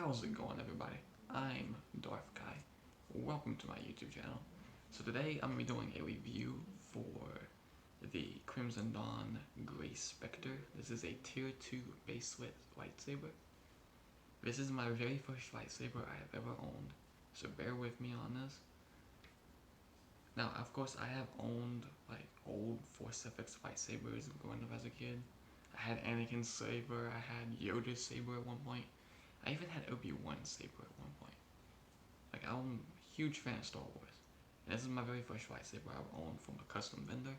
How's it going, everybody? I'm Darth Kai. Welcome to my YouTube channel. So today I'm going to be doing a review for the Crimson Dawn Grey Specter. This is a tier 2 baselit lightsaber. This is my very first lightsaber I have ever owned, so bear with me on this. Now, of course, I have owned like old Force FX lightsabers growing up as a kid. I had Anakin's saber, I had Yoda's saber at one point. I even had Obi-Wan's saber at one point. Like, I'm a huge fan of Star Wars. And this is my very first lightsaber I've owned from a custom vendor.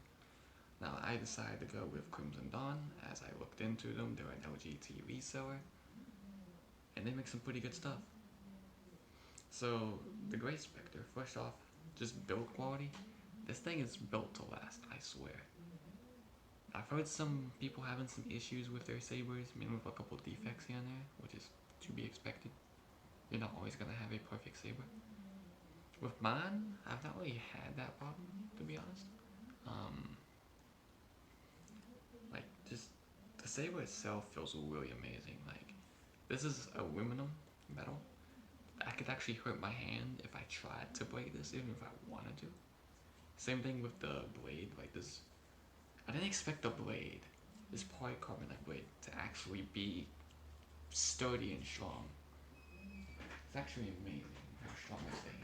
Now, I decided to go with Crimson Dawn. As I looked into them, they're an LGT reseller. And they make some pretty good stuff. So, the Grey Specter, first off, just build quality. This thing is built to last, I swear. I've heard some people having some issues with their sabers, maybe with a couple defects here and there, which is to be expected. You're not always gonna have a perfect saber. With mine, I've not really had that problem, to be honest. Like, just the saber itself feels really amazing. Like, this is aluminum metal. I could actually hurt my hand if I tried to blade this, even if I wanted to. Same thing with the blade. Like this, I didn't expect the blade, this polycarbonate blade, to actually be sturdy and strong. It's actually amazing how strong this thing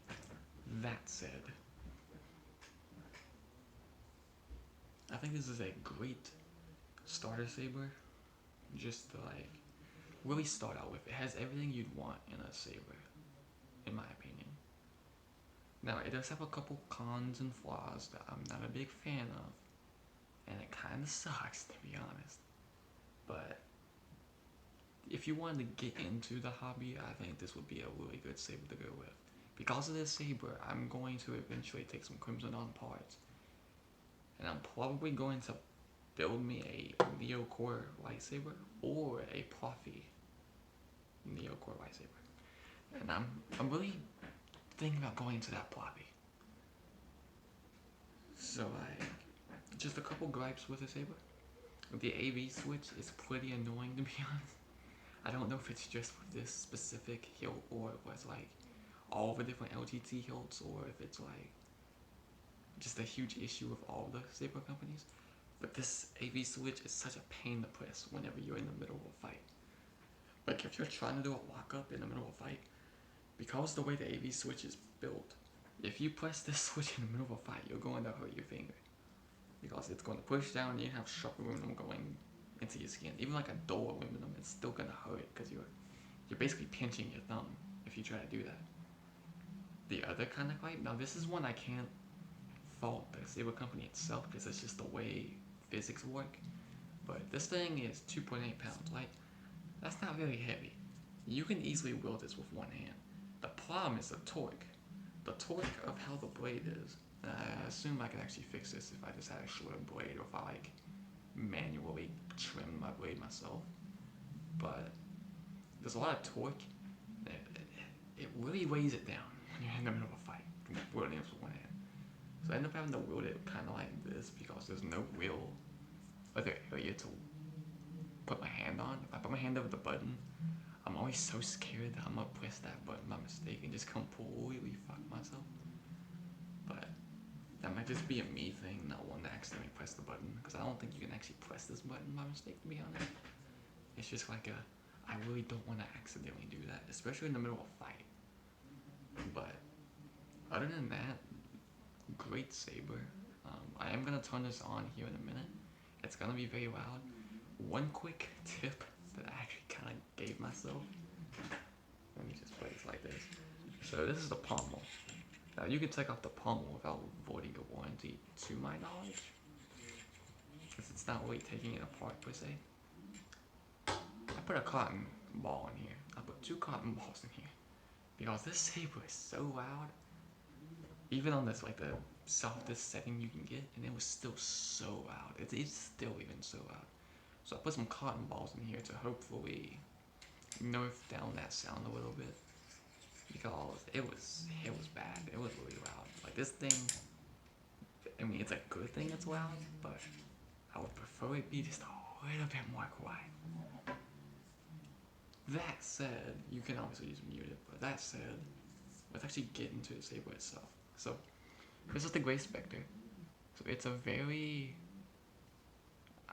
is. That said, I think this is a great starter saber, just to like really start out with. It has everything you'd want in a saber, in my opinion. Now, it does have a couple cons and flaws that I'm not a big fan of, and it kind of sucks, to be honest. But if you wanted to get into the hobby, I think this would be a really good saber to go with. Because of this saber, I'm going to eventually take some Crimson Dawn parts, and I'm probably going to build me a Neo Core lightsaber or a Profi Neo Core lightsaber. And I'm really thinking about going into that Profi. So just a couple gripes with the saber. The AV switch is pretty annoying, to be honest. I don't know if it's just with this specific hilt or if it's like all the different LGT hilts, or if it's like just a huge issue with all the saber companies. But this AV switch is such a pain to press whenever you're in the middle of a fight. Like if you're trying to do a lockup in the middle of a fight, because the way the AV switch is built, if you press this switch in the middle of a fight, you're going to hurt your finger. Because it's going to push down and you have sharp aluminum going into your skin. Even like a dull aluminum, it's still going to hurt because you're basically pinching your thumb if you try to do that. The other kind of fight, now this is one I can't fault the saber company itself because it's just the way physics work. But this thing is 2.8 pounds, like that's not very heavy. You can easily wield this with one hand. The problem is the torque. The torque of how the blade is. I assume I could actually fix this if I just had a shorter blade, or if I like manually trim my blade myself. But there's a lot of torque. It really weighs it down when you're in the middle of a fight, wielding it with one hand. So I end up having to wield it kind of like this because there's no real other area to put my hand on. If I put my hand over the button, I'm always so scared that I'm gonna press that button by mistake and just completely fuck myself. But that might just be a me thing, not wanting to accidentally press the button, because I don't think you can actually press this button by mistake, to be honest. It's just like I really don't want to accidentally do that, especially in the middle of a fight. But other than that, great saber. I am going to turn this on here in a minute. It's going to be very loud. One quick tip that I actually kind of gave myself. Let me just place it like this. So this is the pommel. Now you can take off the pommel without voiding a warranty, to my knowledge, because it's not really taking it apart per se. I put a cotton ball in here. I put 2 cotton balls in here because this saber is so loud. Even on this like the softest setting you can get, and it was still so loud. It's still even so loud. So I put some cotton balls in here to hopefully nerf down that sound a little bit, because it was bad. It was really loud. Like this thing, I mean, it's a good thing it's loud, but I would prefer it be just a little bit more quiet. That said, you can obviously just mute it, but that said, let's actually get into the saber itself. So, this is the Gray Specter. So it's a very,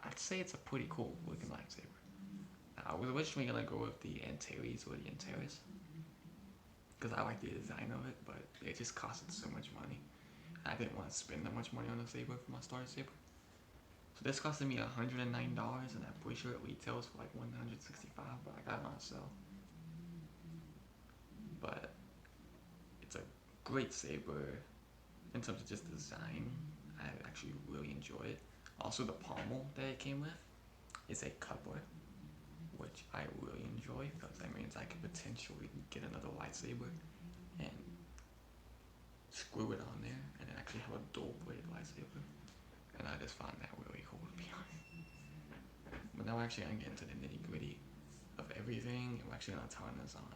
I'd say it's a pretty cool looking lightsaber. I was originally gonna go with the Antares or the Antares, because I like the design of it, but it just costed so much money. I didn't want to spend that much money on a saber for my starter saber. So this costed me $109, and I'm pretty sure it retails for like $165, but I got it on sale. But it's a great saber in terms of just design. I actually really enjoy it. Also, the pommel that it came with is a coupler, which I really enjoy because that means I could potentially get another lightsaber and screw it on there and then actually have a dual-bladed lightsaber. And I just find that really cool, to be honest. But now we're actually gonna get into the nitty-gritty of everything, and we're actually gonna turn this on.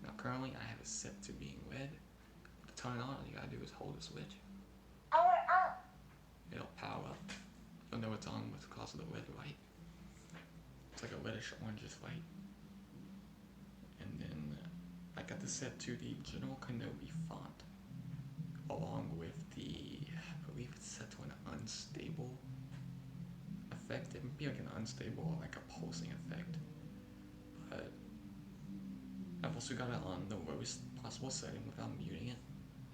Now currently I have it set to being red. To turn it on, all you gotta do is hold the switch. Power up. It'll power up. You'll know it's on with because of the red light. It's like a reddish orangish light. And then I got this set to the General Kenobi font, along with the, I believe it's set to an unstable effect. It would be like an unstable or like a pulsing effect. But I've also got it on the lowest possible setting without muting it.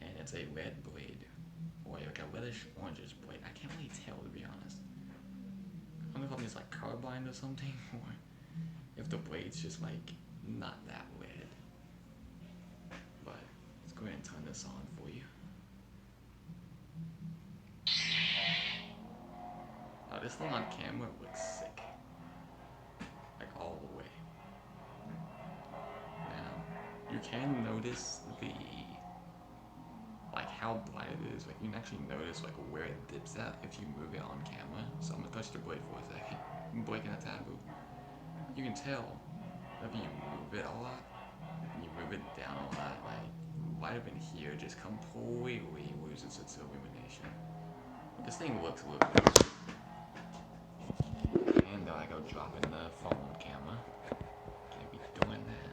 And it's a red blade, or like a reddish orangish blade. I can't really tell, to be honest. I don't know if I'm just like colorblind or something, or if the blade's just like not that red. But let's go ahead and turn this on for you. Now this thing on camera looks sick, like all the way. Now you can notice the, like how bright it is. Like you can actually notice like where it dips at if you move it on camera. So I'm gonna touch the blade for a second. I'm breaking a taboo. You can tell if you move it a lot, and you move it down a lot, like right up in here just completely loses its illumination. This thing looks a little bit. And I go dropping the phone camera. Can't be doing that.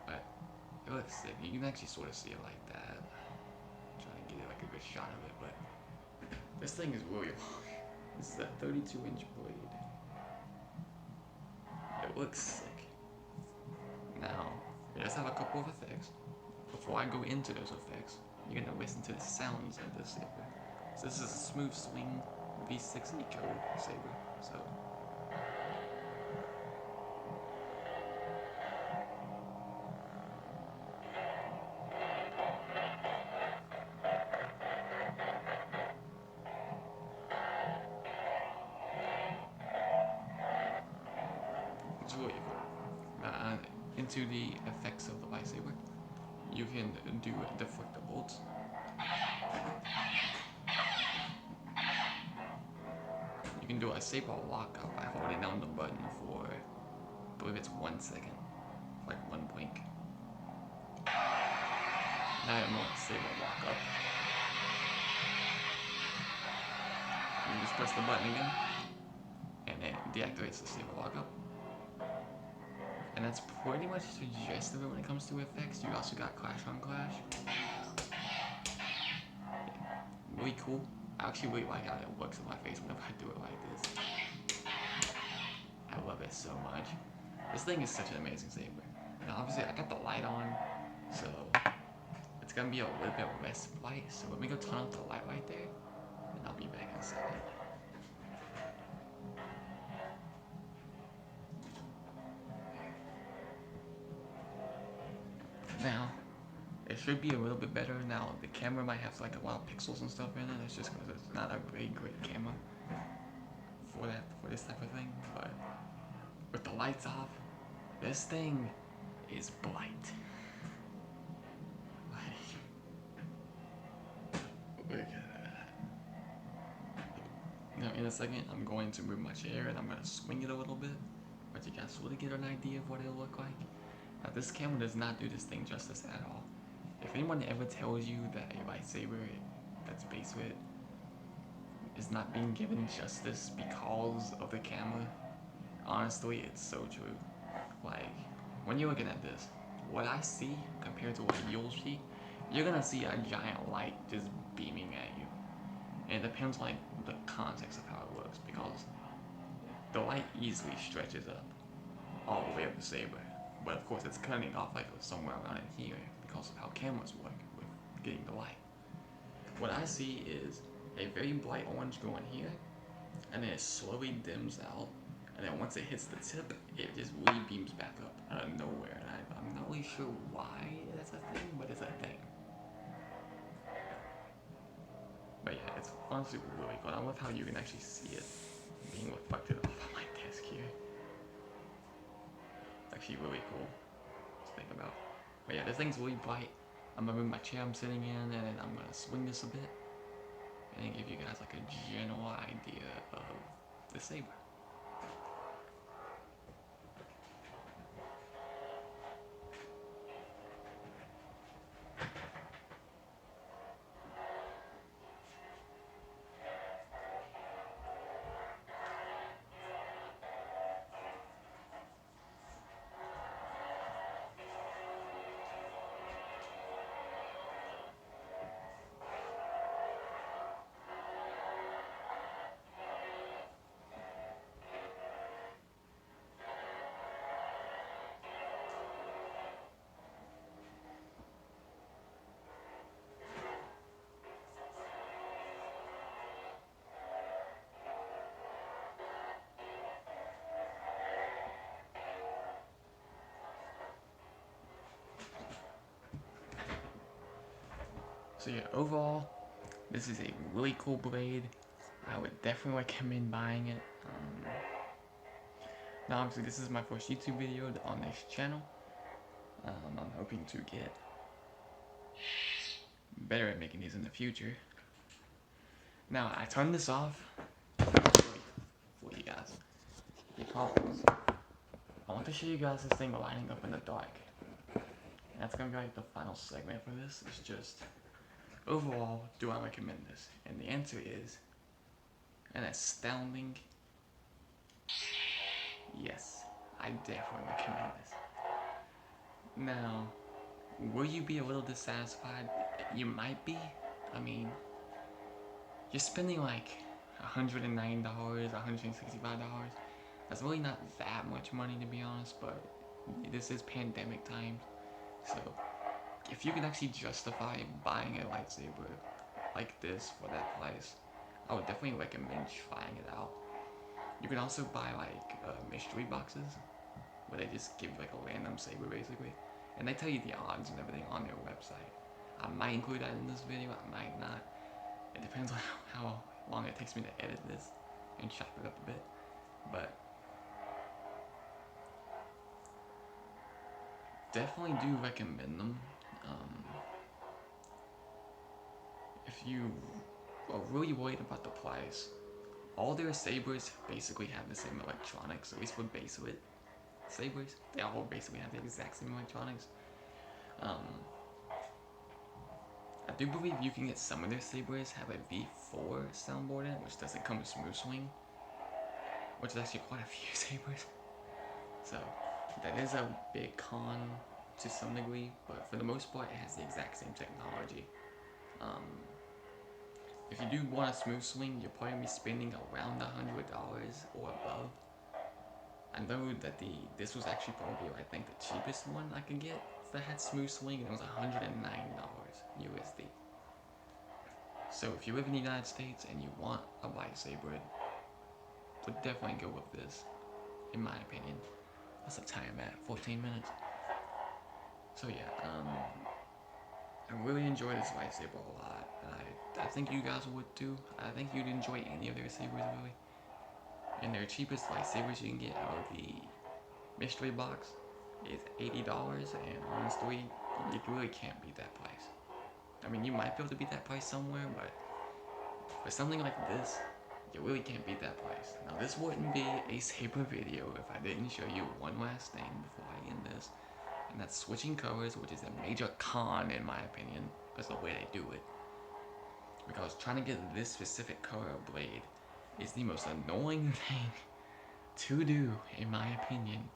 But it looks sick. You can actually sort of see it like that. I'm trying to get like a good shot of it, but this thing is really long. This is a 32-inch blade. It looks sick. Now, it does have a couple of effects. Before I go into those effects, you're gonna listen to the sounds of this saber. So this is a smooth swing V6 Eco saber. So it's really cool. Now, into the effects of the lightsaber, you can do deflect the bolts. You can do a saber lockup by holding down the button for, I believe it's 1 second, like 1 blink. Now I don't know what saber lockup. You just press the button again, and it deactivates the saber lockup. And that's pretty much the gist of it when it comes to effects. You also got Clash on Clash. Really cool. I actually really like how it looks on my face whenever I do it like this. I love it so much. This thing is such an amazing saber. Now obviously I got the light on, so it's gonna be a little bit less light. So let me go turn off the light right there, and I'll be back in a second. Now, it should be a little bit better. Now, the camera might have like a lot of pixels and stuff in it. It's just because it's not a great camera for this type of thing. But with the lights off, this thing is bright. Look at that. Now, in a second, I'm going to move my chair and I'm going to swing it a little bit, but you guys sort of get an idea of what it'll look like. Now, this camera does not do this thing justice at all. If anyone ever tells you that a lightsaber that's based with is it's not being given justice because of the camera. Honestly, it's so true. Like, when you're looking at this, what I see compared to what you'll see, you're gonna see a giant light just beaming at you. And it depends like the context of how it looks, because the light easily stretches up all the way up the saber. But of course it's cutting off like somewhere around in here because of how cameras work with getting the light. What I see is a very bright orange going here, and then it slowly dims out, and then once it hits the tip, it just really beams back up out of nowhere. And I'm not really sure why that's a thing, but it's a thing. But yeah, it's honestly really cool. I love how you can actually see it being reflected off of my desk here. It's actually really cool to think about. But yeah, this thing's really bright. I'm gonna move my chair I'm sitting in, and then I'm gonna swing this a bit, and then give you guys like a general idea of the saber. So yeah, overall, this is a really cool blade. I would definitely recommend buying it. Now obviously this is my first YouTube video on this channel. I'm hoping to get better at making these in the future. Now I turned this off for you guys because I want to show you guys this thing lighting up in the dark. And that's gonna be like the final segment for this. It's just, overall, do I recommend this? And the answer is an astounding yes. I definitely recommend this. Now, will you be a little dissatisfied? You might be. I mean, you're spending like $109, $165. That's really not that much money, to be honest, but this is pandemic times. So, if you can actually justify buying a lightsaber like this for that price, I would definitely recommend trying it out. You can also buy like mystery boxes, where they just give like a random saber basically, and they tell you the odds and everything on their website. I might include that in this video, I might not. It depends on how long it takes me to edit this and chop it up a bit. But definitely do recommend them. If you are really worried about the price, all their sabers basically have the same electronics, at least for base width sabers. They all basically have the exact same electronics. I do believe you can get some of their sabers have a V4 soundboard in it, which doesn't come with smooth swing, which is actually quite a few sabers. So that is a big con to some degree, but for the most part it has the exact same technology. If you do want a smooth swing, you're probably going to be spending around $100 or above. I know that this was actually probably, I think, the cheapest one I could get that had smooth swing, and it was $109 USD. So if you live in the United States and you want a lightsaber, would definitely go with this, in my opinion. What's the time at? 14 minutes. So yeah, I really enjoy this lightsaber a lot, and I think you guys would too. I think you'd enjoy any of their sabers really. And their cheapest lightsabers you can get out of the mystery box is $80, and honestly, you really can't beat that price. I mean, you might be able to beat that price somewhere, but for something like this, you really can't beat that price. Now, this wouldn't be a saber video if I didn't show you one last thing before I end this, and that's switching colors, which is a major con in my opinion, because of the way they do it. because trying to get this specific color of blade is the most annoying thing to do, in my opinion,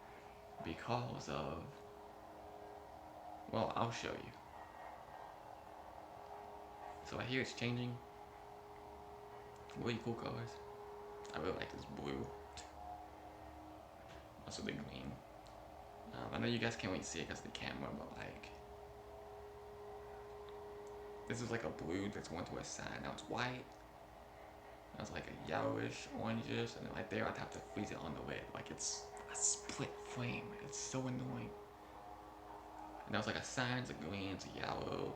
because of, well, I'll show you. So I hear it's changing. Really cool colors. I really like this blue. Also the green. I know you guys can't really see it because of the camera, but like, this is like a blue that's going to a side. Now it's white. Now it's like a yellowish, orangish, and then right there I'd have to freeze it on the lid. Like it's a split flame. It's so annoying. And now it's like a cyan, it's a green, it's a yellow,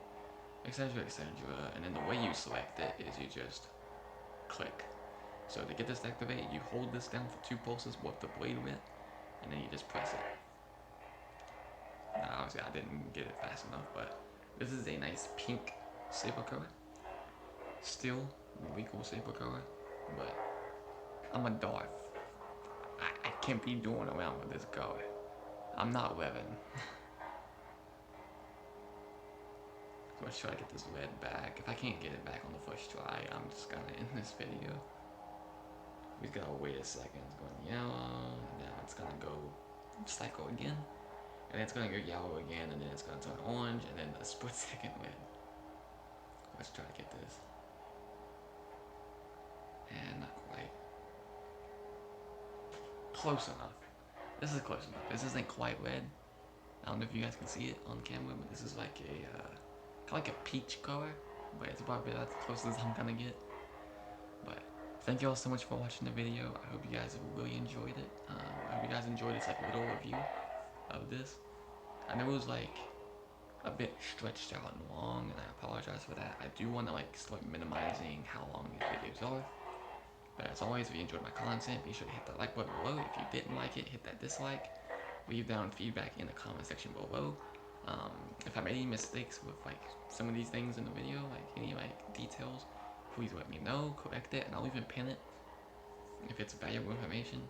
etc., etc. And then the way you select it is you just click. So to get this to activate, you hold this down for 2 pulses with the blade with, and then you just press it. Now obviously I didn't get it fast enough, but this is a nice pink saber color. Still really cool saber color, but I'm a Darth. I can't be doing around with this color. I'm not 11. So let's try to get this red back. If I can't get it back on the first try, I'm just gonna end this video. We just gotta wait a second. It's going yellow, and now it's gonna go cycle again. And then it's gonna go yellow again, and then it's gonna turn orange, and then a split second red. Let's try to get this. And not quite. Close enough. This is close enough. This isn't quite red. I don't know if you guys can see it on camera, but this is like a kind of like a peach color, but it's probably as close as I'm gonna get. But thank you all so much for watching the video. I hope you guys really enjoyed it. I hope you guys enjoyed this like little review of this. I know it was like a bit stretched out and long, and I apologize for that. I do want to like start minimizing how long these videos are. But as always, if you enjoyed my content, be sure to hit that like button below. If you didn't like it, hit that dislike. Leave down feedback in the comment section below. If I made any mistakes with like some of these things in the video, like any like details, please let me know, correct it, and I'll even pin it if it's valuable information.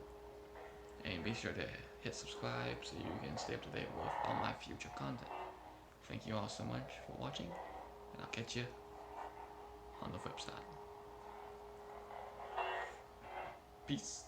And be sure to hit subscribe so you can stay up to date with all my future content. Thank you all so much for watching, and I'll catch you on the flip side. Peace.